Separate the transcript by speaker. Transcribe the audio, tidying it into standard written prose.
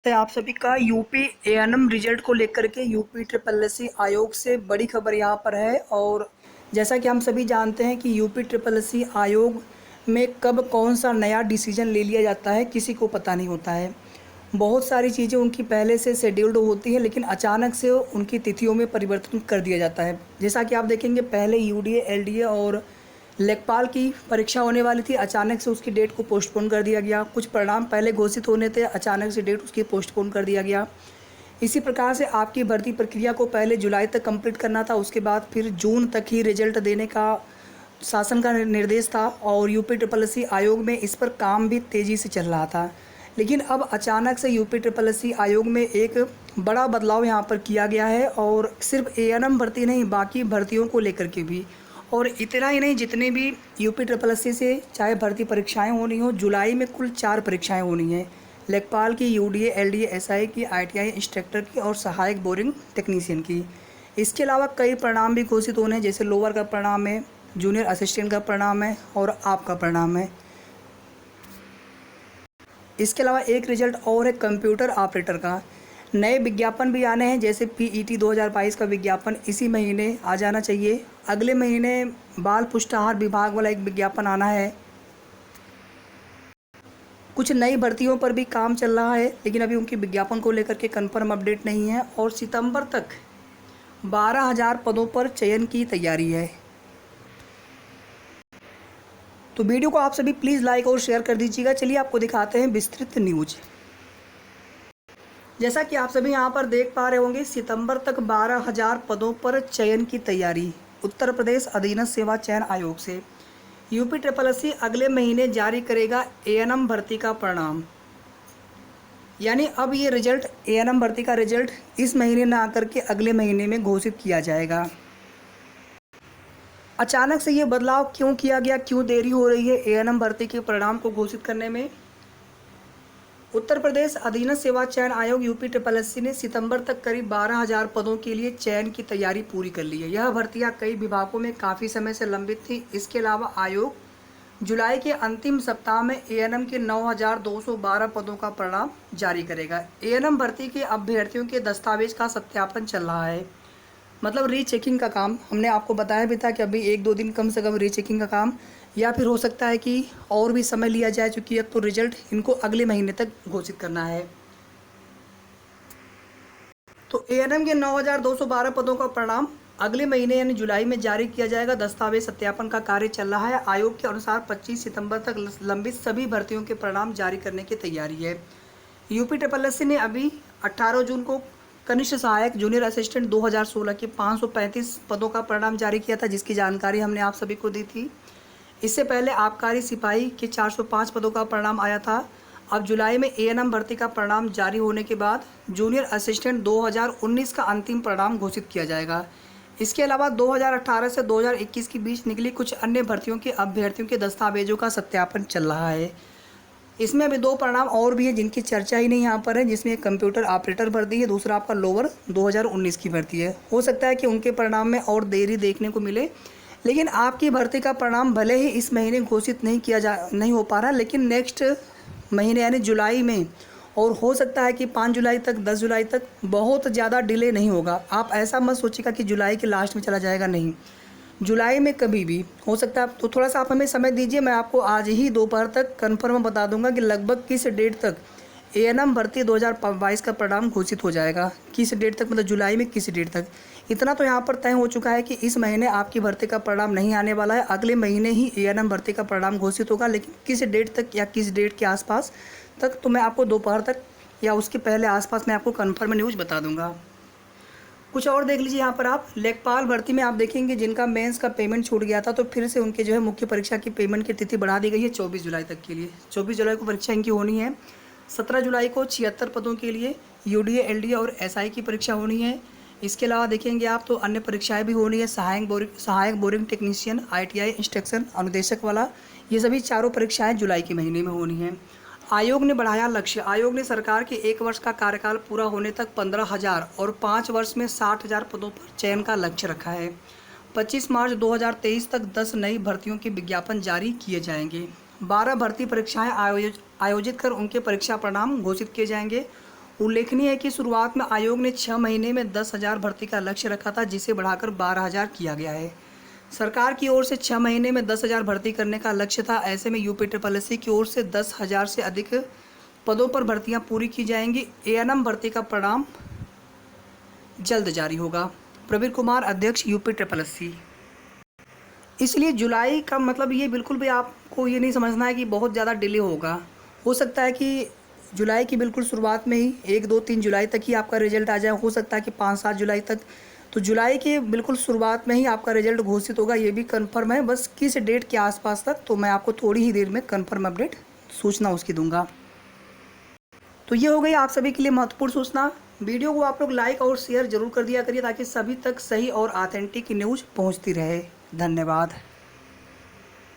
Speaker 1: है आप सभी का यूपी एएनएम रिजल्ट को लेकर के यूपी ट्रिपल एससी आयोग से बड़ी खबर यहाँ पर है। और जैसा कि हम सभी जानते हैं कि यूपी ट्रिपल एससी आयोग में कब कौन सा नया डिसीजन ले लिया जाता है किसी को पता नहीं होता है। बहुत सारी चीज़ें उनकी पहले से शेड्यूल्ड होती हैं, लेकिन अचानक से उनकी तिथियों में परिवर्तन कर दिया जाता है। जैसा कि आप देखेंगे, पहले यूडीए एलडीए और लेखपाल की परीक्षा होने वाली थी, अचानक से उसकी डेट को पोस्टपोन कर दिया गया। कुछ परिणाम पहले घोषित होने थे, अचानक से डेट उसकी पोस्टपोन कर दिया गया। इसी प्रकार से आपकी भर्ती प्रक्रिया को पहले जुलाई तक कंप्लीट करना था, उसके बाद फिर जून तक ही रिजल्ट देने का शासन का निर्देश था। और यूपी ट्रिपल एससी आयोग में इस पर काम भी तेज़ी से चल रहा था। लेकिन अब अचानक से यूपी ट्रिपल एससी आयोग में एक बड़ा बदलाव यहाँ पर किया गया है, और सिर्फ एएनएम भर्ती नहीं, बाकी भर्तियों को लेकर के भी। और इतना ही नहीं, जितने भी यूपी ट्रिपल एससी से चाहे भर्ती परीक्षाएं होनी हो, जुलाई में कुल 4 परीक्षाएं होनी हैं। लेखपाल की, यूडीए एलडीए एसआई की, आईटीआई इंस्ट्रक्टर की और सहायक बोरिंग टेक्नीशियन की। इसके अलावा कई परिणाम भी घोषित होने हैं, जैसे लोअर का परिणाम है, जूनियर असिस्टेंट का परिणाम है और आपका परिणाम है। इसके अलावा एक रिजल्ट और है कंप्यूटर ऑपरेटर का। नए विज्ञापन भी आने हैं, जैसे पीईटी 2022 का विज्ञापन इसी महीने आ जाना चाहिए। अगले महीने बाल पुष्टाहार विभाग वाला एक विज्ञापन आना है। कुछ नई भर्तियों पर भी काम चल रहा है, लेकिन अभी उनके विज्ञापन को लेकर के कंफर्म अपडेट नहीं है। और सितंबर तक 12,000 पदों पर चयन की तैयारी है। तो वीडियो को आप सभी प्लीज़ लाइक और शेयर कर दीजिएगा। चलिए आपको दिखाते हैं विस्तृत न्यूज। जैसा कि आप सभी यहाँ पर देख पा रहे होंगे, सितंबर तक 12,000 पदों पर चयन की तैयारी उत्तर प्रदेश अधीनस्थ सेवा चयन आयोग से। यूपी ट्रिपल एससी अगले महीने जारी करेगा एएनएम भर्ती का परिणाम। यानी अब ये रिजल्ट, एएनएम भर्ती का रिजल्ट इस महीने ना आकर के अगले महीने में घोषित किया जाएगा। अचानक से ये बदलाव क्यों किया गया, क्यों देरी हो रही है एएनएम भर्ती के परिणाम को घोषित करने में? उत्तर प्रदेश अधीनस्थ सेवा चयन आयोग यूपी ट्रिपल एससी ने सितंबर तक करीब 12,000 पदों के लिए चयन की तैयारी पूरी कर ली है। यह भर्तियां कई विभागों में काफ़ी समय से लंबित थी। इसके अलावा आयोग जुलाई के अंतिम सप्ताह में एएनएम के 9,212 पदों का परिणाम जारी करेगा। एएनएम भर्ती के अभ्यर्थियों के दस्तावेज का सत्यापन चल रहा है, मतलब रीचेकिंग का काम। हमने आपको बताया भी था कि अभी 1-2 दिन कम से कम रीचेकिंग का काम, या फिर हो सकता है कि और भी समय लिया जाए, चूँकि अब तो रिजल्ट इनको अगले महीने तक घोषित करना है। तो एएनएम के 9,212 पदों का परिणाम अगले महीने यानी जुलाई में जारी किया जाएगा। दस्तावेज सत्यापन का कार्य चल रहा है। आयोग के अनुसार 25 सितंबर तक लंबित सभी भर्तियों के परिणाम जारी करने की तैयारी है। यूपी ट्रिपल एससी ने अभी 18 जून को कनिष्ठ सहायक जूनियर असिस्टेंट 2016 के 535 पदों का परिणाम जारी किया था, जिसकी जानकारी हमने आप सभी को दी थी। इससे पहले आबकारी सिपाही के 405 पदों का परिणाम आया था। अब जुलाई में एएनएम भर्ती का परिणाम जारी होने के बाद जूनियर असिस्टेंट 2019 का अंतिम परिणाम घोषित किया जाएगा। इसके अलावा 2018 से 2021 के बीच निकली कुछ अन्य भर्तियों के अभ्यर्थियों के दस्तावेजों का सत्यापन चल रहा है। इसमें अभी 2 परिणाम और भी हैं जिनकी चर्चा ही नहीं यहाँ पर है, जिसमें एक कंप्यूटर ऑपरेटर भर्ती है, दूसरा आपका लोअर 2019 की भर्ती है। हो सकता है कि उनके परिणाम में और देरी देखने को मिले, लेकिन आपकी भर्ती का परिणाम भले ही इस महीने घोषित नहीं हो पा रहा, लेकिन नेक्स्ट महीने यानी जुलाई में, और हो सकता है कि 5 जुलाई तक, 10 जुलाई तक, बहुत ज़्यादा डिले नहीं होगा। आप ऐसा मत सोचिएगा कि जुलाई के लास्ट में चला जाएगा, नहीं, जुलाई में कभी भी हो सकता है। तो थोड़ा सा आप हमें समय दीजिए, मैं आपको आज ही दोपहर तक कन्फर्म बता दूंगा कि लगभग किस डेट तक एएनएम भर्ती 2022 का परिणाम घोषित हो जाएगा। किस डेट तक, मतलब जुलाई में किस डेट तक। इतना तो यहाँ पर तय हो चुका है कि इस महीने आपकी भर्ती का परिणाम नहीं आने वाला है, अगले महीने ही एएनएम भर्ती का परिणाम घोषित होगा। लेकिन किस डेट तक या किस डेट के आसपास तक, तो मैं आपको दोपहर तक या उसके पहले आसपास मैं आपको कन्फर्म न्यूज़ बता दूंगा। कुछ और देख लीजिए यहाँ पर आप, लेखपाल भर्ती में आप देखेंगे जिनका मेंस का पेमेंट छूट गया था, तो फिर से उनके जो है मुख्य परीक्षा की पेमेंट की तिथि बढ़ा दी गई है 24 जुलाई तक के लिए। 24 जुलाई को परीक्षा इनकी होनी है। 17 जुलाई को 76 पदों के लिए यूडीए एलडीए और एसआई की परीक्षा होनी है। इसके अलावा देखेंगे आप तो अन्य परीक्षाएं भी होनी है, सहायक बोरिंग टेक्नीशियन, आईटीआई इंस्ट्रक्शन अनुदेशक वाला, ये सभी चारों परीक्षाएं जुलाई के महीने में होनी है। आयोग ने बढ़ाया लक्ष्य। आयोग ने सरकार के 1 वर्ष का कार्यकाल पूरा होने तक 15,000 और 5 वर्ष में 60,000 पदों पर चयन का लक्ष्य रखा है। 25 मार्च 2023 तक 10 नई भर्तियों के विज्ञापन जारी किए जाएंगे। 12 भर्ती परीक्षाएं आयोजित कर उनके परीक्षा परिणाम घोषित किए जाएंगे। उल्लेखनीय है कि शुरुआत में आयोग ने 6 महीने में 10,000 भर्ती का लक्ष्य रखा था, जिसे बढ़ाकर 12,000 किया गया है। सरकार की ओर से 6 महीने में 10,000 भर्ती करने का लक्ष्य था। ऐसे में यूपीएससी की ओर से 10,000 से अधिक पदों पर भर्तियां पूरी की जाएंगी। एएनएम भर्ती का परिणाम जल्द जारी होगा। प्रवीण कुमार, अध्यक्ष यूपीएससी। इसलिए जुलाई का मतलब ये बिल्कुल भी आपको ये नहीं समझना है कि बहुत ज़्यादा डिले होगा। हो सकता है कि जुलाई की बिल्कुल शुरुआत में ही 1, 2, 3 जुलाई तक ही आपका रिजल्ट आ जाए। हो सकता है कि 5, 7 जुलाई तक। तो जुलाई के बिल्कुल शुरुआत में ही आपका रिजल्ट घोषित होगा, ये भी कंफर्म है। बस किस डेट के आसपास तक, तो मैं आपको थोड़ी ही देर में कंफर्म अपडेट सूचना उसकी दूंगा। तो ये हो गई आप सभी के लिए महत्वपूर्ण सूचना। वीडियो को आप लोग लाइक और शेयर जरूर कर दिया करिए, ताकि सभी तक सही और ऑथेंटिक न्यूज़ पहुंचती रहे। धन्यवाद।